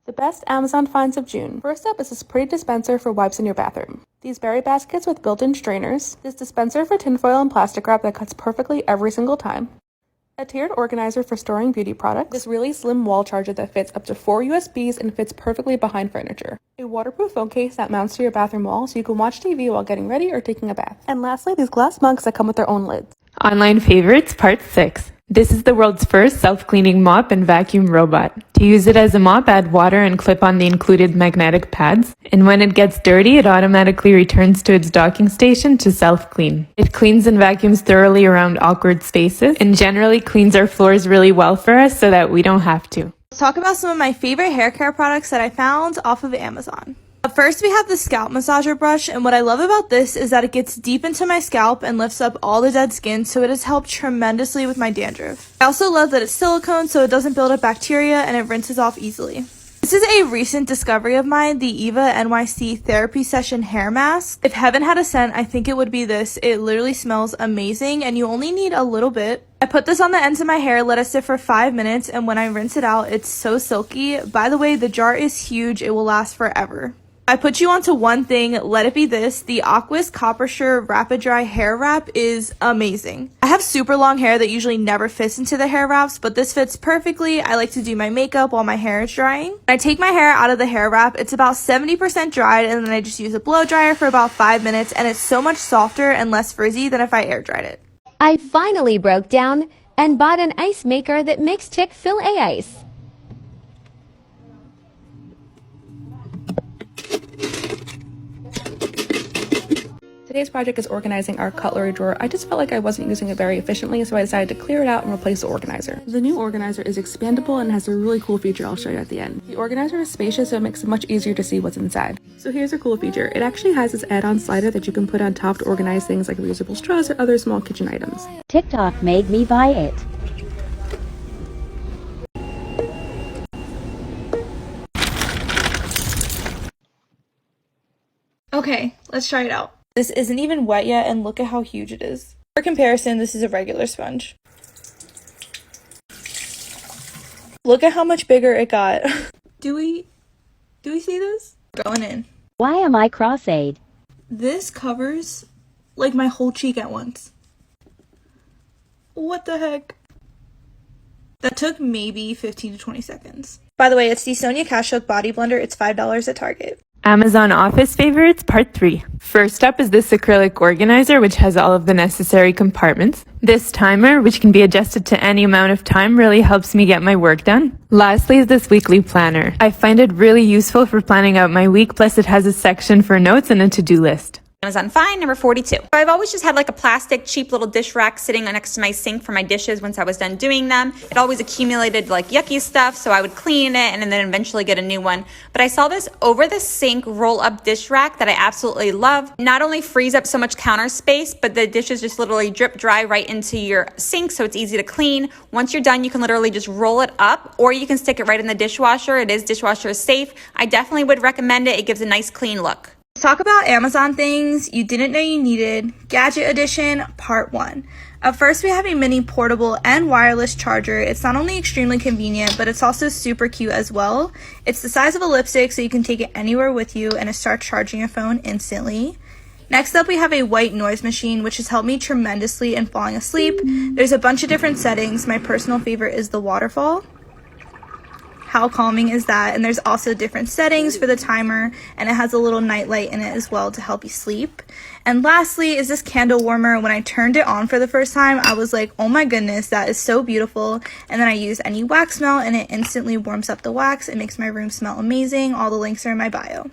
The best Amazon finds of June. First up is this pretty dispenser for wipes in your bathroom. These berry baskets with built-in strainers. This dispenser for tinfoil and plastic wrap that cuts perfectly every single time. A tiered organizer for storing beauty products. This really slim wall charger that fits up to 4 USBs and fits perfectly behind furniture. A waterproof phone case that mounts to your bathroom wall so you can watch TV while getting ready or taking a bath. And lastly, these glass mugs that come with their own lids. Online favorites, part 6. This is the world's first self-cleaning mop and vacuum robot. To use it as a mop, add water and clip on the included magnetic pads. And when it gets dirty, it automatically returns to its docking station to self-clean. It cleans and vacuums thoroughly around awkward spaces and generally cleans our floors really well for us so that we don't have to. Let's talk about some of my favorite hair care products that I found off of Amazon. First, we have the scalp massager brush, and what I love about this is that it gets deep into my scalp and lifts up all the dead skin, so it has helped tremendously with my dandruff. I also love that it's silicone, so it doesn't build up bacteria and it rinses off easily. This is a recent discovery of mine, the Eva NYC Therapy Session Hair Mask. If heaven had a scent, I think it would be this. It literally smells amazing, and you only need a little bit. I put this on the ends of my hair, let it sit for 5 minutes, and when I rinse it out, it's so silky. By the way, the jar is huge. It will last forever. I put you onto one thing, let it be this. The Aquas Copper Sure Rapid Dry Hair Wrap is amazing. I have super long hair that usually never fits into the hair wraps, but this fits perfectly. I like to do my makeup while my hair is drying. When I take my hair out of the hair wrap, it's about 70% dried, and then I just use a blow dryer for about 5 minutes, and it's so much softer and less frizzy than if I air dried it. I finally broke down and bought an ice maker that makes Chick-fil-A ice. Today's project is organizing our cutlery drawer. I just felt like I wasn't using it very efficiently, so I decided to clear it out and replace the organizer. The new organizer is expandable and has a really cool feature I'll show you at the end. The organizer is spacious, so it makes it much easier to see what's inside. So here's a cool feature. It actually has this add-on slider that you can put on top to organize things like reusable straws or other small kitchen items. TikTok made me buy it. Okay, let's try it out. This isn't even wet yet, and look at how huge it is. For comparison, this is a regular sponge. Look at how much bigger it got. Do we see this? Going in. Why am I cross-eyed? This covers like my whole cheek at once. What the heck? That took maybe 15 to 20 seconds. By the way, it's the Sonia Cash Silk Body Blender. It's $5 at Target. Amazon Office favorites, part 3. First up is this acrylic organizer, which has all of the necessary compartments. This timer, which can be adjusted to any amount of time, really helps me get my work done. Lastly is this weekly planner. I find it really useful for planning out my week, plus it has a section for notes and a to-do list. Amazon Find, number 42. So I've always just had like a plastic cheap little dish rack sitting next to my sink for my dishes once I was done doing them. It always accumulated like yucky stuff, so I would clean it and then eventually get a new one. But I saw this over the sink roll up dish rack that I absolutely love. Not only frees up so much counter space, but the dishes just literally drip dry right into your sink, so it's easy to clean. Once you're done, you can literally just roll it up, or you can stick it right in the dishwasher. It is dishwasher safe. I definitely would recommend it. It gives a nice clean look. Let's talk about Amazon things you didn't know you needed, Gadget Edition, Part 1. First, we have a mini portable and wireless charger. It's not only extremely convenient, but it's also super cute as well. It's the size of a lipstick, so you can take it anywhere with you, and it starts charging your phone instantly. Next up, we have a white noise machine, which has helped me tremendously in falling asleep. There's a bunch of different settings. My personal favorite is the waterfall. How calming is that? And there's also different settings for the timer, and it has a little night light in it as well to help you sleep. And lastly is this candle warmer. When I turned it on for the first time, I was like, oh my goodness, that is so beautiful. And then I use any wax melt, and it instantly warms up the wax. It makes my room smell amazing. All the links are in my bio.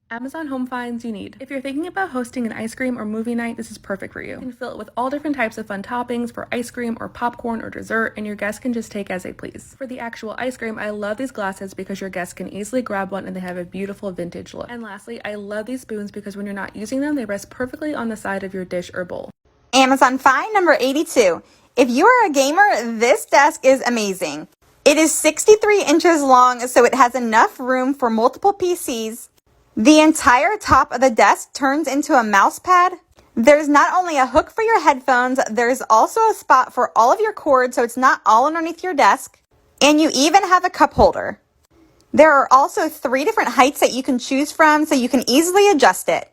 Amazon home finds you need. If you're thinking about hosting an ice cream or movie night, this is perfect for you. You can fill it with all different types of fun toppings for ice cream or popcorn or dessert, and your guests can just take as they please. For the actual ice cream, I love these glasses because your guests can easily grab one and they have a beautiful vintage look. And lastly, I love these spoons because when you're not using them, they rest perfectly on the side of your dish or bowl. Amazon Find, number 82. If you are a gamer, this desk is amazing. It is 63 inches long, so it has enough room for multiple PCs. The entire top of the desk turns into a mouse pad. There's not only a hook for your headphones, there's also a spot for all of your cords, so it's not all underneath your desk. And you even have a cup holder. There are also 3 different heights that you can choose from, so you can easily adjust it.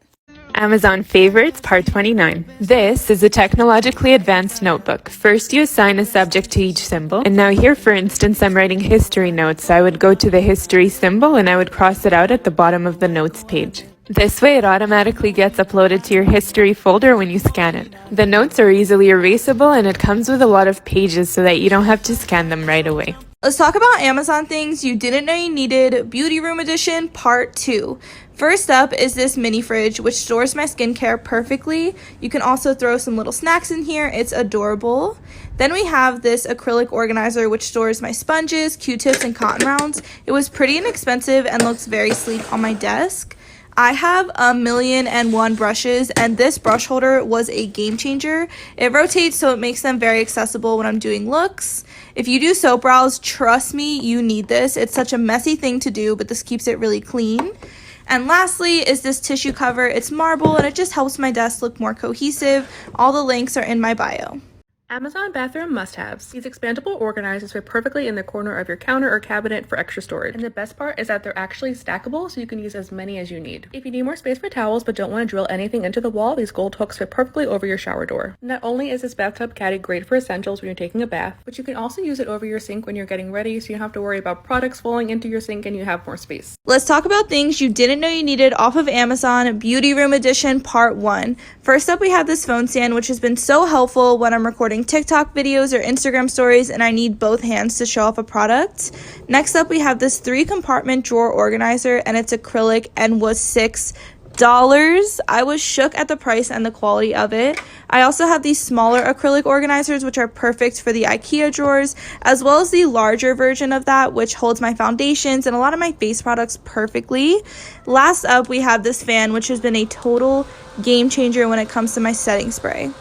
Amazon Favorites, Part 29. This is a technologically advanced notebook. First, you assign a subject to each symbol. And now here, for instance, I'm writing history notes. I would go to the history symbol and I would cross it out at the bottom of the notes page. This way, it automatically gets uploaded to your history folder when you scan it. The notes are easily erasable and it comes with a lot of pages so that you don't have to scan them right away. Let's talk about Amazon things you didn't know you needed, Beauty Room Edition Part 2. First up is this mini fridge, which stores my skincare perfectly. You can also throw some little snacks in here. It's adorable. Then we have this acrylic organizer, which stores my sponges, Q-tips, and cotton rounds. It was pretty inexpensive and looks very sleek on my desk. I have 1,000,001 brushes, and this brush holder was a game changer. It rotates, so it makes them very accessible when I'm doing looks. If you do soap brows, trust me, you need this. It's such a messy thing to do, but this keeps it really clean. And lastly is this tissue cover. It's marble, and it just helps my desk look more cohesive. All the links are in my bio. Amazon bathroom must-haves. These expandable organizers fit perfectly in the corner of your counter or cabinet for extra storage. And the best part is that they're actually stackable, so you can use as many as you need. If you need more space for towels but don't want to drill anything into the wall, these gold hooks fit perfectly over your shower door. Not only is this bathtub caddy great for essentials when you're taking a bath, but you can also use it over your sink when you're getting ready, so you don't have to worry about products falling into your sink and you have more space. Let's talk about things you didn't know you needed off of Amazon Beauty Room Edition Part 1. First up, we have this phone stand, which has been so helpful when I'm recording TikTok videos or Instagram stories and I need both hands to show off a product. Next up, we have this 3-compartment drawer organizer, and it's acrylic and was $6. I was shook at the price and the quality of it. I also have these smaller acrylic organizers, which are perfect for the IKEA drawers, as well as the larger version of that, which holds my foundations and a lot of my face products perfectly. Last up, we have this fan, which has been a total game changer when it comes to my setting spray.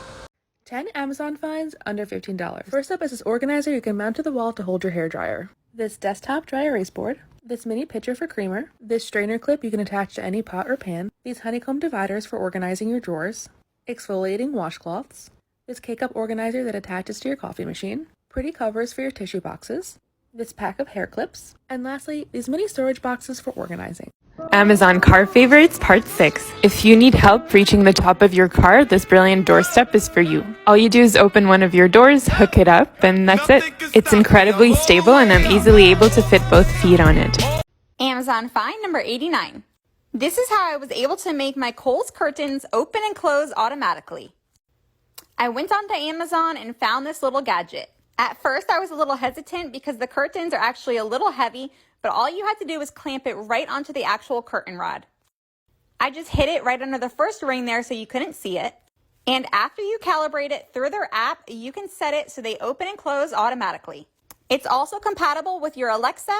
10 Amazon finds under $15. First up is this organizer you can mount to the wall to hold your hairdryer. This desktop dry erase board. This mini pitcher for creamer. This strainer clip you can attach to any pot or pan. These honeycomb dividers for organizing your drawers. Exfoliating washcloths. This K-cup organizer that attaches to your coffee machine. Pretty covers for your tissue boxes. This pack of hair clips. And lastly, these mini storage boxes for organizing. Amazon Car Favorites, Part 6. If you need help reaching the top of your car, this brilliant door step is for you. All you do is open one of your doors, hook it up, and that's it. It's incredibly stable, and I'm easily able to fit both feet on it. Amazon find number 89. This is how I was able to make my Kohl's curtains open and close automatically. I went onto Amazon and found this little gadget. At first, I was a little hesitant because the curtains are actually a little heavy, but all you had to do was clamp it right onto the actual curtain rod. I just hid it right under the first ring there so you couldn't see it. And after you calibrate it through their app, you can set it so they open and close automatically. It's also compatible with your Alexa,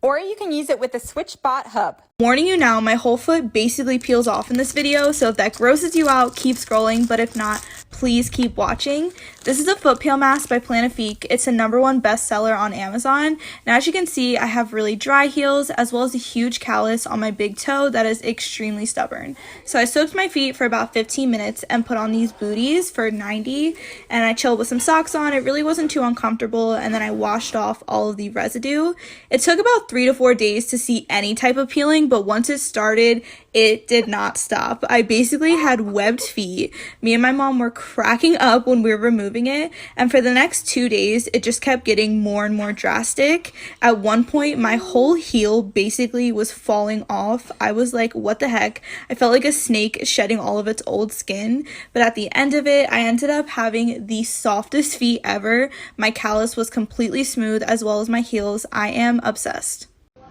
or you can use it with the SwitchBot hub. Warning you now, my whole foot basically peels off in this video, so if that grosses you out, keep scrolling, but if not, please keep watching. This is a foot peel mask by Planifique. It's a #1 bestseller on Amazon, and as you can see, I have really dry heels as well as a huge callus on my big toe that is extremely stubborn. So I soaked my feet for about 15 minutes and put on these booties for 90, and I chilled with some socks on. It really wasn't too uncomfortable, and then I washed off all of the residue. It took about 3 to 4 days to see any type of peeling, but once it started, it did not stop. I basically had webbed feet. Me and my mom were cracking up when we were removing it, and for the next 2 days, it just kept getting more and more drastic. At one point, my whole heel basically was falling off. I was like, what the heck? I felt like a snake shedding all of its old skin, but at the end of it, I ended up having the softest feet ever. My callus was completely smooth as well as my heels. I am obsessed.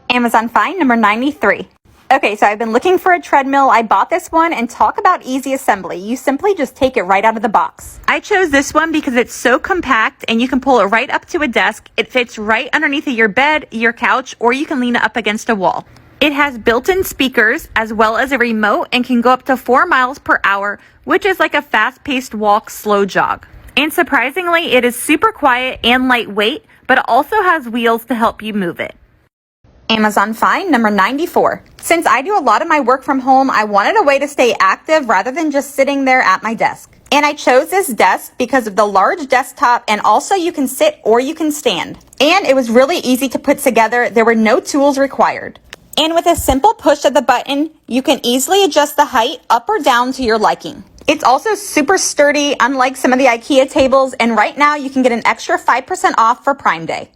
Amazon find number 93. Okay, so I've been looking for a treadmill. I bought this one, and talk about easy assembly. You simply just take it right out of the box. I chose this one because it's so compact and you can pull it right up to a desk. It fits right underneath of your bed, your couch, or you can lean it up against a wall. It has built-in speakers as well as a remote and can go up to 4 miles per hour, which is like a fast-paced walk, slow jog. And surprisingly, it is super quiet and lightweight, but it also has wheels to help you move it. Amazon find number 94. Since I do a lot of my work from home, I wanted a way to stay active rather than just sitting there at my desk. And I chose this desk because of the large desktop, and also you can sit or you can stand. And it was really easy to put together. There were no tools required. And with a simple push of the button, you can easily adjust the height up or down to your liking. It's also super sturdy, unlike some of the IKEA tables, and right now you can get an extra 5% off for Prime Day.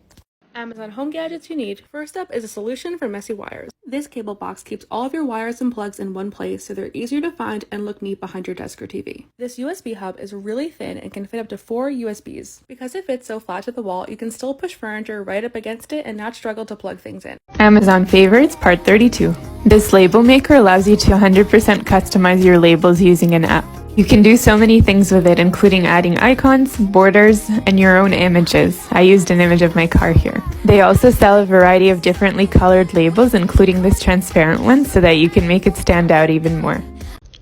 Amazon home gadgets you need. First up is a solution for messy wires. This cable box keeps all of your wires and plugs in one place so they're easier to find and look neat behind your desk or TV. This USB hub is really thin and can fit up to 4 USBs. Because it fits so flat to the wall, you can still push furniture right up against it and not struggle to plug things in. Amazon Favorites Part 32. This label maker allows you to 100% customize your labels using an app. You can do so many things with it, including adding icons, borders, and your own images. I used an image of my car here. They also sell a variety of differently colored labels, including this transparent one, so that you can make it stand out even more.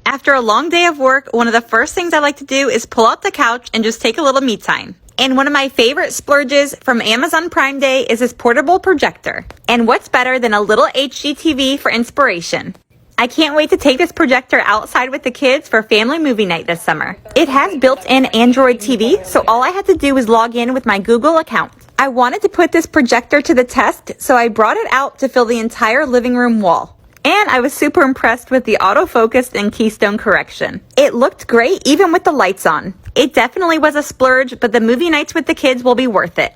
After a long day of work, one of the first things I like to do is pull out the couch and just take a little me time. And one of my favorite splurges from Amazon Prime Day is this portable projector. And what's better than a little HGTV for inspiration? I can't wait to take this projector outside with the kids for family movie night this summer. It has built-in Android TV, so all I had to do was log in with my Google account. I wanted to put this projector to the test, so I brought it out to fill the entire living room wall. And I was super impressed with the autofocus and keystone correction. It looked great even with the lights on. It definitely was a splurge, but the movie nights with the kids will be worth it.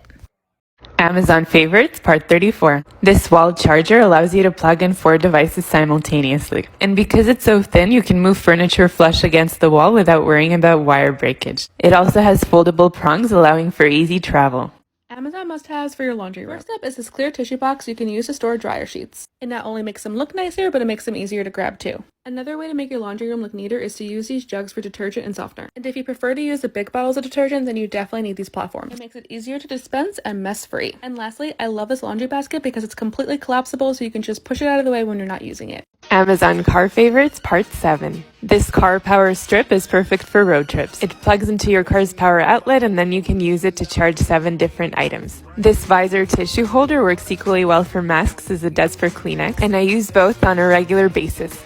Amazon Favorites Part 34. This wall charger allows you to plug in 4 devices simultaneously. And because it's so thin, you can move furniture flush against the wall without worrying about wire breakage. It also has foldable prongs, allowing for easy travel. Amazon must-haves for your laundry room. First up is this clear tissue box you can use to store dryer sheets. It not only makes them look nicer, but it makes them easier to grab too. Another way to make your laundry room look neater is to use these jugs for detergent and softener. And if you prefer to use the big bottles of detergent, then you definitely need these platforms. It makes it easier to dispense and mess-free. And lastly, I love this laundry basket because it's completely collapsible, so you can just push it out of the way when you're not using it. Amazon Car Favorites Part 7. This car power strip is perfect for road trips. It plugs into your car's power outlet, and then you can use it to charge 7 different items. This visor tissue holder works equally well for masks as it does for Kleenex, and I use both on a regular basis.